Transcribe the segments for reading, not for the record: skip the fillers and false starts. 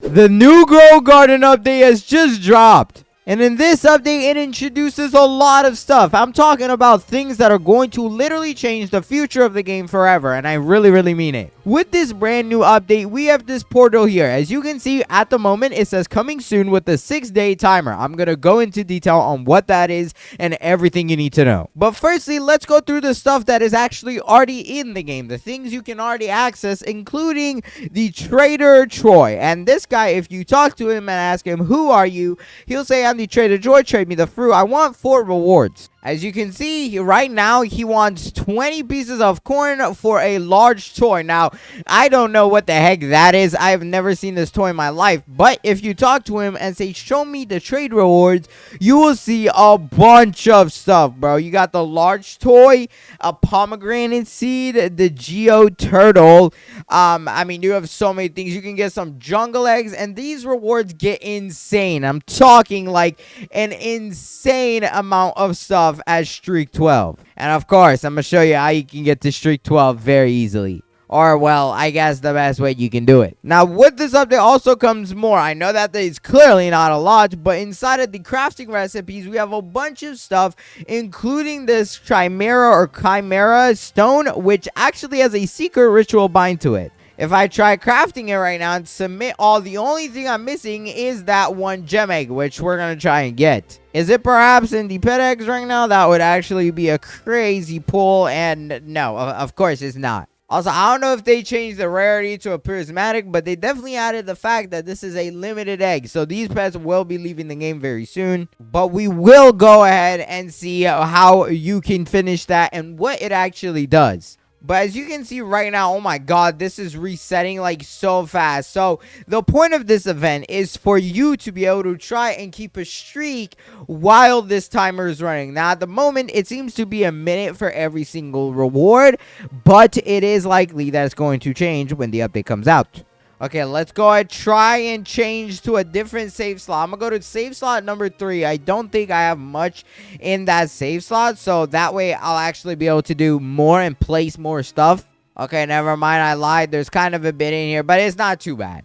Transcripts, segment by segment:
The new Grow Garden update has just dropped. And in this update, it introduces a lot of stuff. I'm talking about things that are going to literally change the future of the game forever. And I really mean it. With this brand new update, we have this portal here. As you can see at the moment, it says coming soon with a 6-day timer. I'm going to go into detail on what that is and everything you need to know. But firstly, let's go through the stuff that is actually already in the game. The things you can already access, including the trader Troy. And this guy, if you talk to him and ask him, who are you? He'll say, I'm the trader Troy, trade me the fruit. I want 4 rewards. As you can see, right now, he wants 20 pieces of corn for a large toy. Now, I don't know what the heck that is. I've never seen this toy in my life. But if you talk to him and say, show me the trade rewards, you will see a bunch of stuff, bro. You got the large toy, a pomegranate seed, the Geo turtle. I mean, you have so many things. You can get some jungle eggs, and these rewards get insane. I'm talking like an insane amount of stuff as Streak 12. And of course, I'm going to show you how you can get to Streak 12 very easily. Or, well, I guess the best way you can do it. Now, with this update also comes more. I know that is clearly not a lot, but inside of the crafting recipes, we have a bunch of stuff, including this Chimera stone, which actually has a secret ritual bind to it. If I try crafting it right now and submit all, the only thing I'm missing is that one gem egg, which we're going to try and get. Is it perhaps in the pet eggs right now? That would actually be a crazy pull, and no, of course it's not. Also, I don't know if they changed the rarity to a prismatic, but they definitely added the fact that this is a limited egg. So these pets will be leaving the game very soon. But we will go ahead and see how you can finish that and what it actually does. But as you can see right now, oh my god, this is resetting like so fast. So the point of this event is for you to be able to try and keep a streak while this timer is running. Now at the moment, it seems to be a minute for every single reward, but it is likely that it's going to change when the update comes out. Okay, let's go ahead, try and change to a different save slot. I'm going to go to save slot number 3. I don't think I have much in that save slot, so that way I'll actually be able to do more and place more stuff. Okay, never mind, I lied. There's kind of a bit in here, but it's not too bad.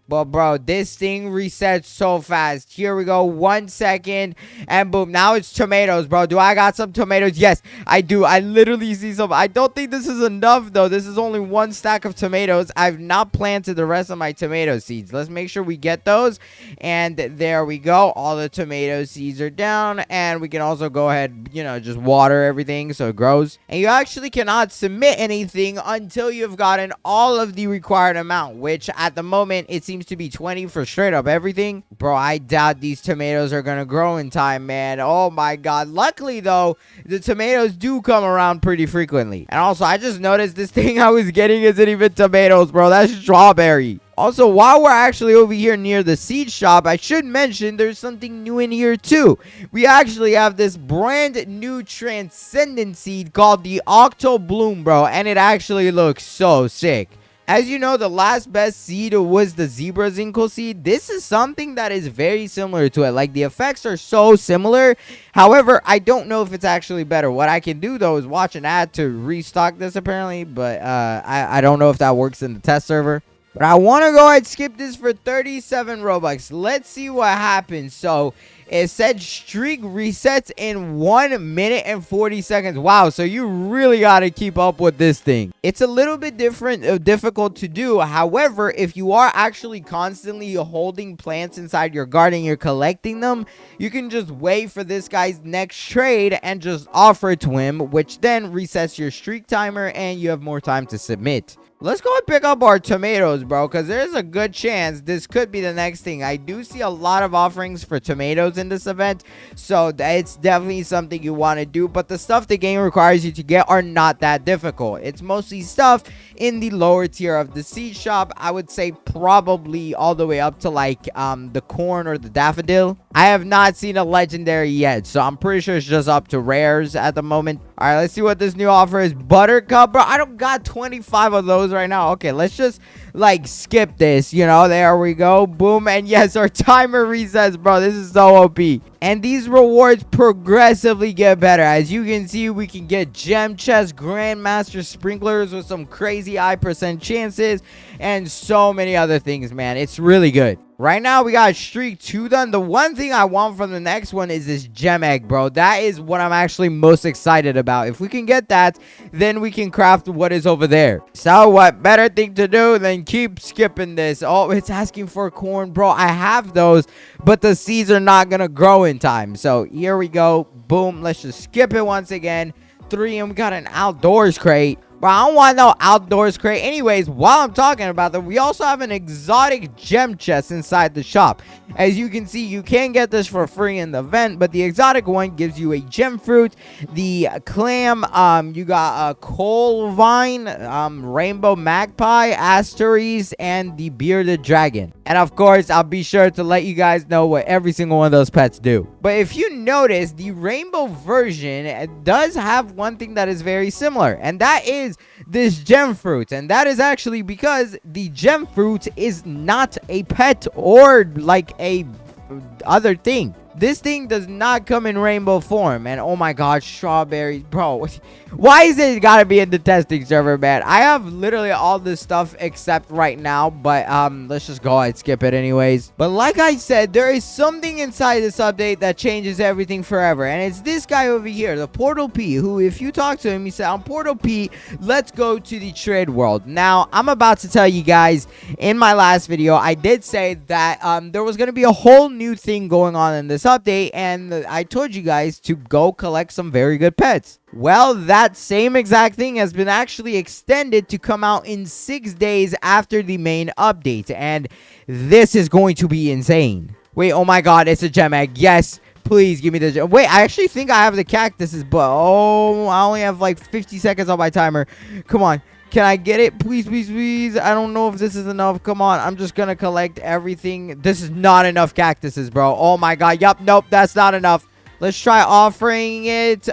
But bro, this thing resets so fast. Here we go, 1 second, and boom, now it's tomatoes, bro. Do I got some tomatoes? Yes, I do. I literally see some. I don't think this is enough though. This is only 1 stack of tomatoes. I've not planted the rest of my tomato seeds. Let's make sure we get those. And there we go. All the tomato seeds are down, and we can also go ahead, you know, just water everything so it grows. And you actually cannot submit anything until you've gotten all of the required amount, which at the moment it seems to be 20 for straight up everything. Bro, I doubt these tomatoes are gonna grow in time, man. Oh my god. Luckily though, the tomatoes do come around pretty frequently. And also, I just noticed this thing I was getting isn't even tomatoes, bro. That's strawberry. Also, while we're actually over here near the seed shop, I should mention there's something new in here too. We actually have this brand new transcendent seed called the Octo Bloom, bro, and it actually looks so sick. As you know, the last best seed was the Zebra Zinco seed. This is something that is very similar to it. Like, the effects are so similar. However, I don't know if it's actually better. What I can do, though, is watch an ad to restock this, apparently. But I don't know if that works in the test server. But I want to go ahead and skip this for 37 Robux. Let's see what happens. So, it said streak resets in 1 minute and 40 seconds. Wow, so you really got to keep up with this thing. It's a little bit difficult to do. However, if you are actually constantly holding plants inside your garden, you're collecting them, you can just wait for this guy's next trade and just offer it to him, which then resets your streak timer and you have more time to submit. Let's go and pick up our tomatoes, bro, because there's a good chance this could be the next thing. I do see a lot of offerings for tomatoes in this event, so it's definitely something you want to do. But the stuff the game requires you to get are not that difficult. It's mostly stuff in the lower tier of the seed shop. I would say probably all the way up to like the corn or the daffodil. I have not seen a legendary yet, so I'm pretty sure it's just up to rares at the moment. All right, let's see what this new offer is. Buttercup, bro. I don't got 25 of those right now. Okay, let's just like skip this, you know. There we go. Boom. And yes, our timer resets, bro. This is so OP. And these rewards progressively get better. As you can see, we can get gem chests, grandmaster sprinklers with some crazy high percent chances, and so many other things, man. It's really good. Right now, we got Streak 2 done. The one thing I want from the next one is this gem egg, bro. That is what I'm actually most excited about. If we can get that, then we can craft what is over there. So, what better thing to do than keep skipping this? Oh, it's asking for corn, bro. I have those, but the seeds are not going to grow in time. So, here we go. Boom. Let's just skip it once again. 3, and we got an outdoors crate. Bro, I don't want no outdoors crate. Anyways, while I'm talking about them, we also have an exotic gem chest inside the shop. As you can see, you can get this for free in the event, but the exotic one gives you a gem fruit, the clam, you got a coal vine, rainbow magpie, asteries, and the bearded dragon. And of course, I'll be sure to let you guys know what every single one of those pets do. But if you notice, the rainbow version does have one thing that is very similar, and that is this gem fruit. And that is actually because the gem fruit is not a pet or like a other thing. This thing does not come in rainbow form. And oh my god, strawberries, bro. Why is it gotta be in the testing server, man? I have literally all this stuff except right now, but let's just go ahead and skip it anyways. But like I said, there is something inside this update that changes everything forever, and it's this guy over here, the Portal P, who if you talk to him, he said, I'm Portal P, let's go to the trade world. Now, I'm about to tell you guys, in my last video, I did say that there was gonna be a whole new thing going on in this update, and I told you guys to go collect some very good pets. Well, that same exact thing has been actually extended to come out in 6 days after the main update, and this is going to be insane. Wait, oh my god, it's a gem egg. Yes, please give me the gem. Wait, I actually think I have the cactuses, but oh, I only have like 50 seconds on my timer. Come on. Can I get it? Please, please, please. I don't know if this is enough. Come on. I'm just going to collect everything. This is not enough cactuses, bro. Oh my god. Yup. Nope. That's not enough. Let's try offering it.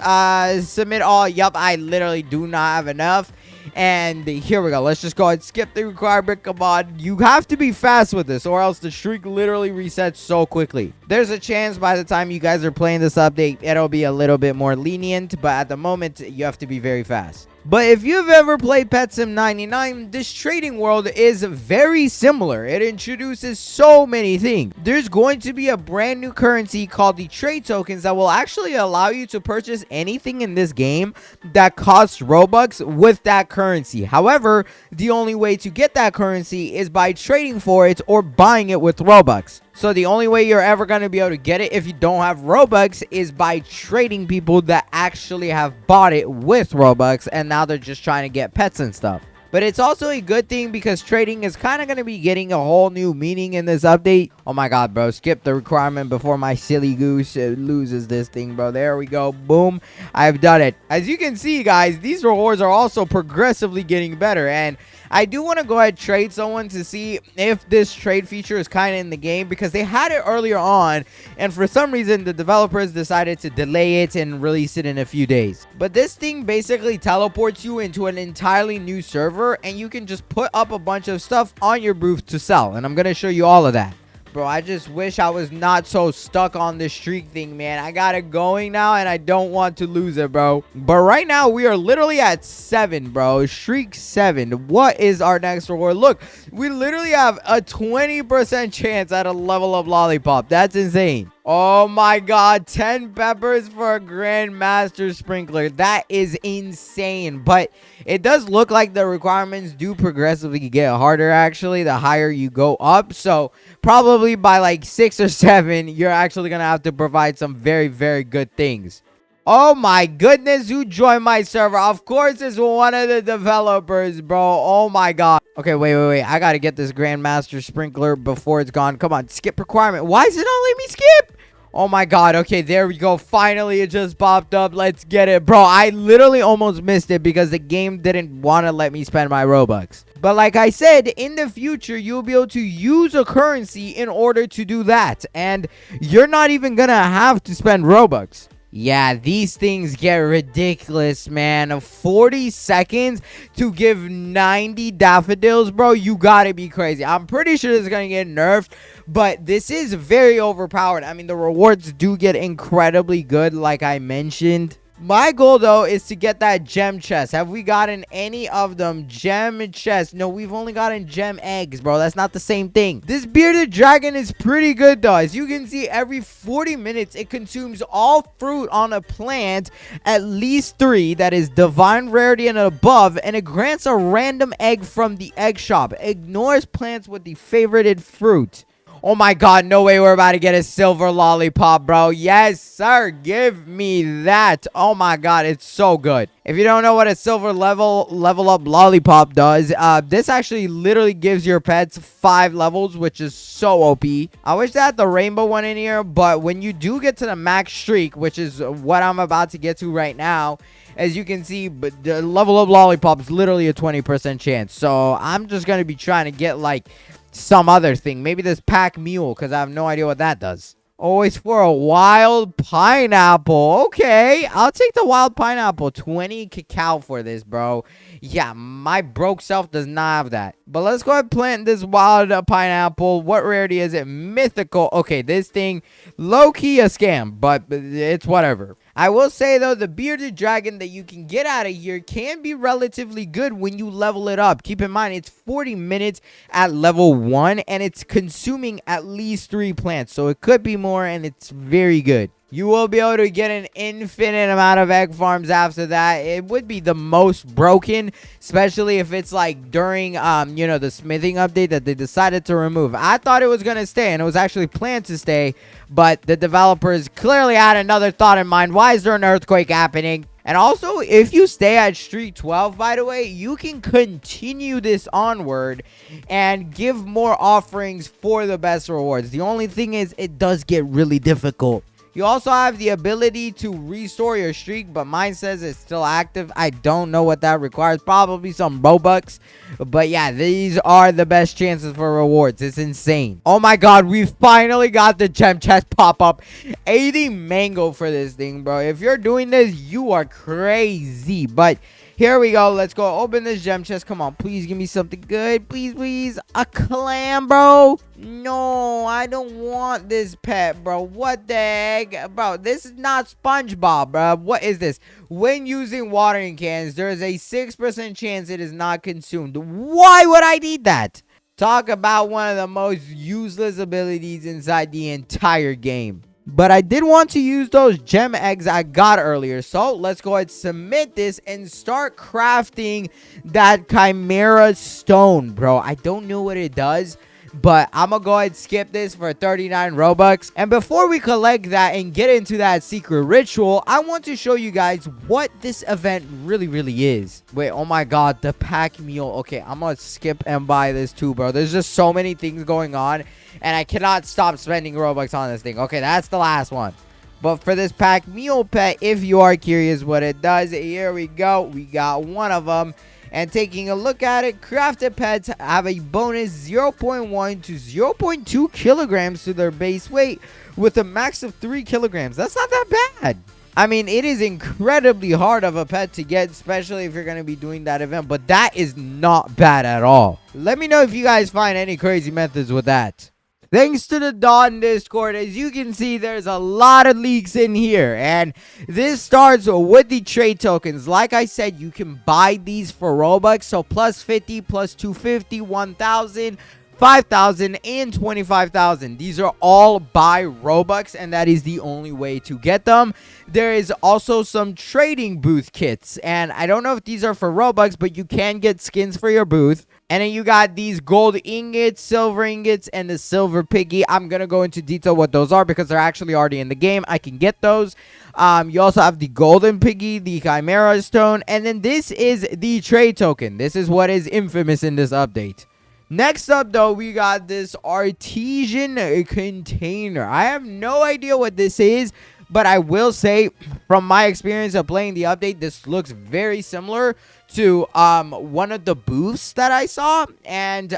Submit all. Yup. I literally do not have enough. And here we go. Let's just go ahead and skip the requirement. Come on. You have to be fast with this, or else the streak literally resets so quickly. There's a chance by the time you guys are playing this update, it'll be a little bit more lenient. But at the moment, you have to be very fast. But if you've ever played Pet Sim 99, this trading world is very similar. It introduces so many things. There's going to be a brand new currency called the trade tokens that will actually allow you to purchase anything in this game that costs Robux with that currency. However, the only way to get that currency is by trading for it or buying it with Robux. So the only way you're ever going to be able to get it if you don't have Robux is by trading people that actually have bought it with Robux, and now they're just trying to get pets and stuff. But it's also a good thing because trading is kind of going to be getting a whole new meaning in this update. Oh my god, bro. Skip the requirement before my silly goose loses this thing, bro. There we go. Boom. I've done it. As you can see, guys, these rewards are also progressively getting better. And I do want to go ahead and trade someone to see if this trade feature is kind of in the game, because they had it earlier on, and for some reason the developers decided to delay it and release it in a few days. But this thing basically teleports you into an entirely new server, and you can just put up a bunch of stuff on your booth to sell, and I'm going to show you all of that. Bro, I just wish I was not so stuck on this streak thing, man. I got it going now, and I don't want to lose it, bro. But right now, we are literally at 7, bro. Streak 7. What is our next reward? Look, we literally have a 20% chance at a level up lollipop. That's insane. Oh my god, 10 peppers for a Grandmaster Sprinkler. That is insane. But it does look like the requirements do progressively get harder, actually, the higher you go up. So probably by like 6 or 7, you're actually going to have to provide some very, very good things. Oh my goodness, who joined my server? Of course, it's one of the developers, bro. Oh my god. Okay, wait. I gotta get this Grandmaster Sprinkler before it's gone. Come on, skip requirement. Why is it not letting me skip? Oh my god. Okay, there we go. Finally, it just popped up. Let's get it. Bro, I literally almost missed it because the game didn't want to let me spend my Robux. But like I said, in the future, you'll be able to use a currency in order to do that. And you're not even gonna have to spend Robux. Yeah, these things get ridiculous, man. 40 seconds to give 90 daffodils, bro. You gotta be crazy. I'm pretty sure this is gonna get nerfed, but this is very overpowered. I mean, the rewards do get incredibly good, like I mentioned. My goal, though, is to get that gem chest. Have we gotten any of them? Gem chest. No, we've only gotten gem eggs, bro. That's not the same thing. This bearded dragon is pretty good, though. As you can see, every 40 minutes, it consumes all fruit on a plant, at least 3, that is divine rarity and above, and it grants a random egg from the egg shop. Ignores plants with the favorited fruit. Oh my god, no way we're about to get a silver lollipop, bro. Yes, sir. Give me that. Oh my god, it's so good. If you don't know what a silver level up lollipop does, this actually literally gives your pets 5 levels, which is so OP. I wish they had the rainbow one in here, but when you do get to the max streak, which is what I'm about to get to right now, as you can see, but the level up lollipop is literally a 20% chance. So I'm just going to be trying to get like some other thing. Maybe this pack mule, because I have no idea what that does. Always for a wild pineapple. Okay, I'll take the wild pineapple. 20 cacao for this, bro. Yeah, my broke self does not have that. But let's go ahead and plant this wild pineapple. What rarity is it? Mythical. Okay, this thing, low-key a scam, but it's whatever. I will say, though, the bearded dragon that you can get out of here can be relatively good when you level it up. Keep in mind, it's 40 minutes at level 1, and it's consuming at least 3 plants. So it could be more, and it's very good. You will be able to get an infinite amount of egg farms after that. It would be the most broken, especially if it's like during, you know, the smithing update that they decided to remove. I thought it was going to stay, and it was actually planned to stay, but the developers clearly had another thought in mind. Why is there an earthquake happening? And also, if you stay at Street 12, by the way, you can continue this onward and give more offerings for the best rewards. The only thing is, it does get really difficult. You also have the ability to restore your streak, but mine says it's still active. I don't know what that requires. Probably some Robux. But yeah, these are the best chances for rewards. It's insane. Oh my god, we finally got the gem chest pop up. 80 mango for this thing, bro. If you're doing this, you are crazy. But here we go. Let's go open this gem chest. Come on, please give me something good. Please, please. A clam, bro. No, I don't want this pet, bro. What the heck? Bro, this is not SpongeBob, bro. What is this? When using watering cans, there is a 6% chance it is not consumed. Why would I need that? Talk about one of the most useless abilities inside the entire game. But I did want to use those gem eggs I got earlier. So let's go ahead and submit this and start crafting that Chimera stone, bro. I don't know what it does, but I'm gonna go ahead and skip this for 39 Robux. And before we collect that and get into that secret ritual, I want to show you guys what this event really is. Wait, oh my god, the pack mule. Okay, I'm gonna skip and buy this too, bro. There's just so many things going on, and I cannot stop spending Robux on this thing. Okay, that's the last one. But for this pack mule pet, if you are curious what it does, here we go. We got one of them. And taking a look at it, crafted pets have a bonus 0.1 to 0.2 kilograms to their base weight with a max of 3 kilograms. That's not that bad. I mean, it is incredibly hard of a pet to get, especially if you're going to be doing that event. But that is not bad at all. Let me know if you guys find any crazy methods with that. Thanks to the Dawn Discord, as you can see, there's a lot of leaks in here. And this starts with the trade tokens. Like I said, you can buy these for Robux. So plus 50, plus 250, 1,000, 5,000, and 25,000. These are all buy Robux, and that is the only way to get them. There is also some trading booth kits. And I don't know if these are for Robux, but you can get skins for your booth. And then you got these gold ingots, silver ingots, and the silver piggy. I'm going to go into detail what those are because they're actually already in the game. I can get those. You also have the golden piggy, the Chimera stone. And then this is the trade token. This is what is infamous in this update. Next up, though, we got this artesian container. I have no idea what this is. But I will say, from my experience of playing the update, this looks very similar to one of the booths that I saw, and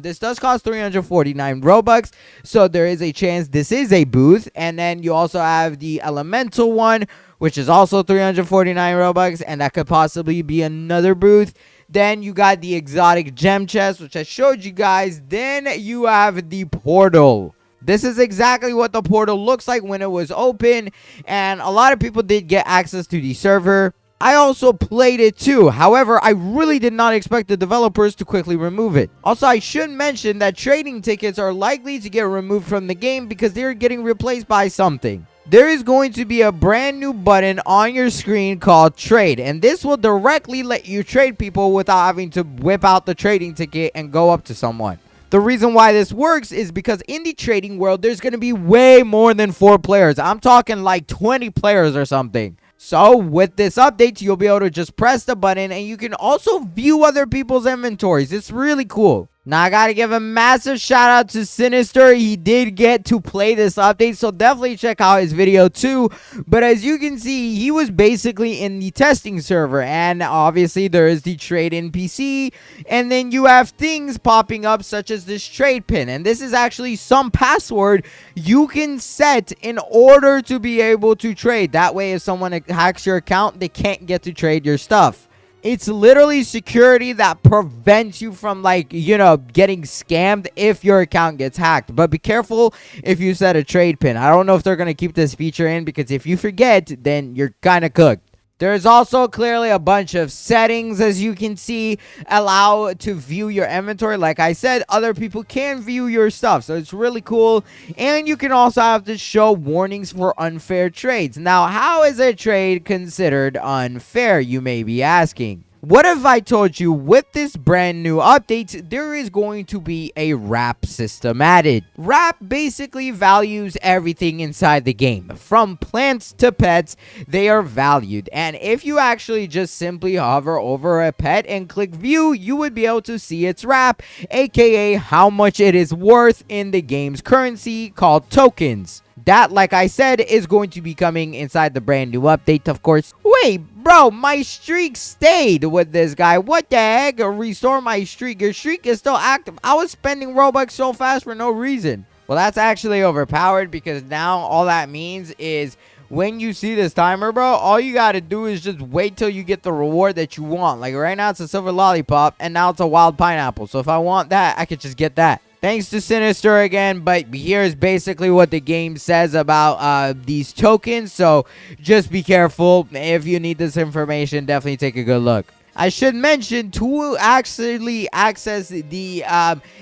this does cost 349 Robux, so there is a chance this is a booth. And then you also have the elemental one, which is also 349 Robux, and that could possibly be another booth. Then you got the exotic gem chest, which I showed you guys. Then you have the portal. This is exactly what the portal looks like when it was open, and a lot of people did get access to the server. I also played it too. However, I really did not expect the developers to quickly remove it. Also, I should mention that trading tickets are likely to get removed from the game because they're getting replaced by something. There is going to be a brand new button on your screen called Trade, and this will directly let you trade people without having to whip out the trading ticket and go up to someone. The reason why this works is because in the trading world, there's going to be way more than 4 players. I'm talking like 20 players or something. So with this update, you'll be able to just press the button, and you can also view other people's inventories. It's really cool. Now, I gotta give a massive shout out to Sinister. He did get to play this update, so definitely check out his video too. But as you can see, he was basically in the testing server, and obviously there is the trade NPC, and then you have things popping up such as this trade pin, and this is actually some password you can set in order to be able to trade. That way, if someone hacks your account, they can't get to trade your stuff. It's literally security that prevents you from, like, you know, getting scammed if your account gets hacked. But be careful if you set a trade pin. I don't know if they're going to keep this feature in, because if you forget, then you're kind of cooked. There's also clearly a bunch of settings, as you can see, allow to view your inventory. Like I said, other people can view your stuff, so it's really cool. And you can also have to show warnings for unfair trades. Now, how is a trade considered unfair, you may be asking? What if I told you with this brand new update, there is going to be a wrap system added? Wrap basically values everything inside the game. From plants to pets, they are valued. And if you actually just simply hover over a pet and click view, you would be able to see its wrap, aka how much it is worth in the game's currency called tokens. That, like I said, is going to be coming inside the brand new update, of course. Wait, bro, my streak stayed with this guy. What the heck? Restore my streak. Your streak is still active. I was spending Robux so fast for no reason. Well, that's actually overpowered, because now all that means is when you see this timer, bro, all you got to do is just wait till you get the reward that you want. Like right now, it's a silver lollipop, and now it's a wild pineapple. So if I want that, I could just get that. Thanks to Sinister again, but here's basically what the game says about these tokens, so just be careful. If you need this information, definitely take a good look. I should mention, to actually access the,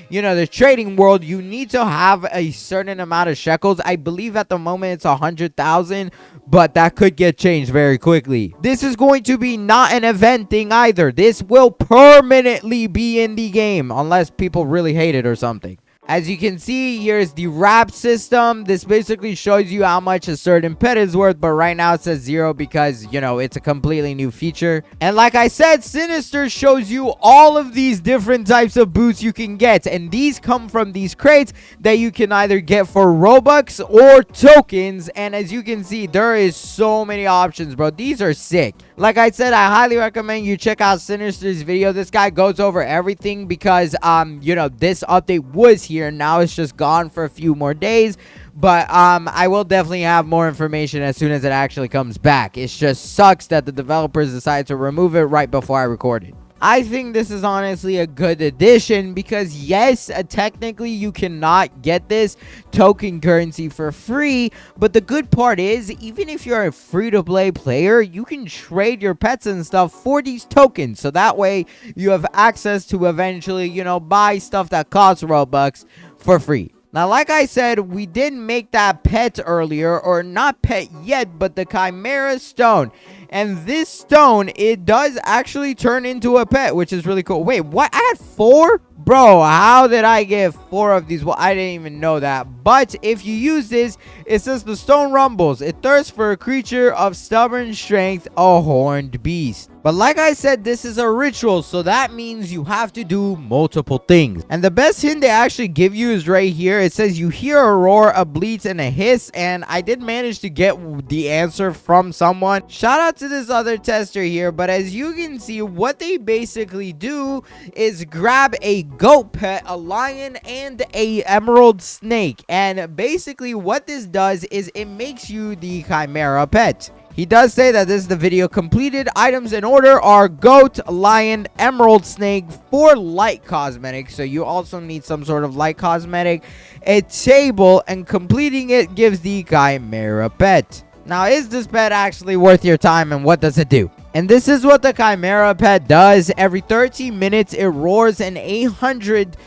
the trading world, you need to have a certain amount of shekels. I believe at the moment it's 100,000, but that could get changed very quickly. This is going to be not an event thing either. This will permanently be in the game, unless people really hate it or something. As you can see, here's the wrap system. This basically shows you how much a certain pet is worth, but right now it says 0 because, you know, it's a completely new feature. And like I said, Sinister shows you all of these different types of boots you can get, and these come from these crates that you can either get for Robux or tokens. And as you can see, there is so many options, bro. These are sick. Like I said, I highly recommend you check out Sinister's video. This guy goes over everything because, this update was here. Now it's just gone for a few more days. But I will definitely have more information as soon as it actually comes back. It just sucks that the developers decided to remove it right before I recorded. I think this is honestly a good addition because, yes, technically you cannot get this token currency for free, but the good part is, even if you're a free-to-play player, you can trade your pets and stuff for these tokens, so that way you have access to eventually, buy stuff that costs Robux for free. Now, like I said, we did make that pet earlier, or not pet yet, but the Chimera Stone. And this stone, it does actually turn into a pet, which is really cool. Wait, what? I had 4? Bro, how did I get 4 of these? Well, I didn't even know that. But if you use this, it says the stone rumbles. It thirsts for a creature of stubborn strength, a horned beast. But like I said, this is a ritual, so that means you have to do multiple things. And the best hint they actually give you is right here. It says you hear a roar, a bleat, and a hiss. And I did manage to get the answer from someone. Shout out to this other tester here. But as you can see, what they basically do is grab a goat pet, a lion, and a emerald snake. And basically what this does is it makes you the Chimera pet. He does say that this is the video completed. Items in order are goat, lion, emerald snake for light cosmetic. So you also need some sort of light cosmetic, a table, and completing it gives the Chimera pet. Now, is this pet actually worth your time, and what does it do? And this is what the Chimera pet does. Every 13 minutes, it roars, an 828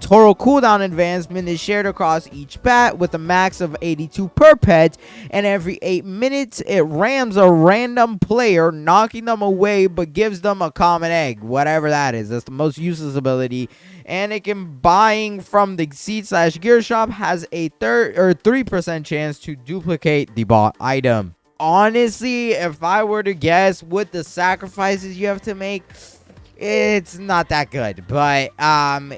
total cooldown advancement is shared across each pet with a max of 82 per pet, and every 8 minutes it rams a random player, knocking them away but gives them a common egg, whatever that is. That's the most useless ability, and it can buying from the seed/gear shop has a 3% chance to duplicate the bought item. Honestly, if I were to guess with the sacrifices you have to make, it's not that good. But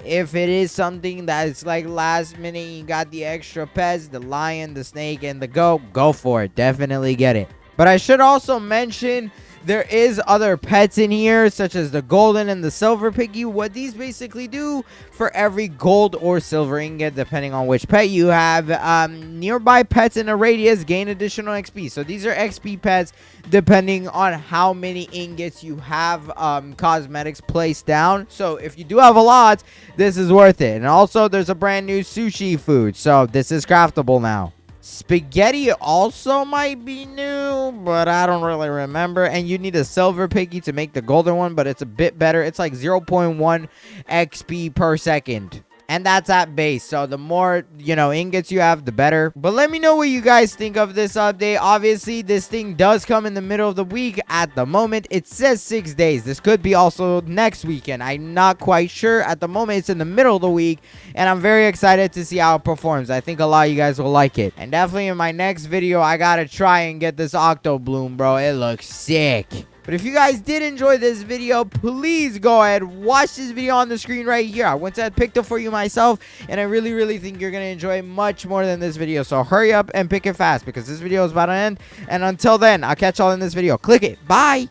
if it is something that's like last minute, you got the extra pets, the lion, the snake, and the goat, go for it. Definitely get it. But I should also mention there is other pets in here, such as the golden and the silver piggy. What these basically do, for every gold or silver ingot, depending on which pet you have, nearby pets in a radius gain additional XP. So these are XP pets depending on how many ingots you have cosmetics placed down. So if you do have a lot, this is worth it. And also there's a brand new sushi food, so this is craftable now. Spaghetti also might be new, but I don't really remember. And you need a silver piggy to make the golden one, but it's a bit better. It's like 0.1 XP per second. And that's at base. So the more, ingots you have, the better. But let me know what you guys think of this update. Obviously, this thing does come in the middle of the week. At the moment, it says 6 days. This could be also next weekend. I'm not quite sure. At the moment, it's in the middle of the week. And I'm very excited to see how it performs. I think a lot of you guys will like it. And definitely in my next video, I gotta try and get this Octo Bloom, bro. It looks sick. But if you guys did enjoy this video, please go ahead, watch this video on the screen right here. I went ahead and picked it for you myself, and I really, really think you're going to enjoy much more than this video. So hurry up and pick it fast, because this video is about to end. And until then, I'll catch y'all in this video. Click it. Bye.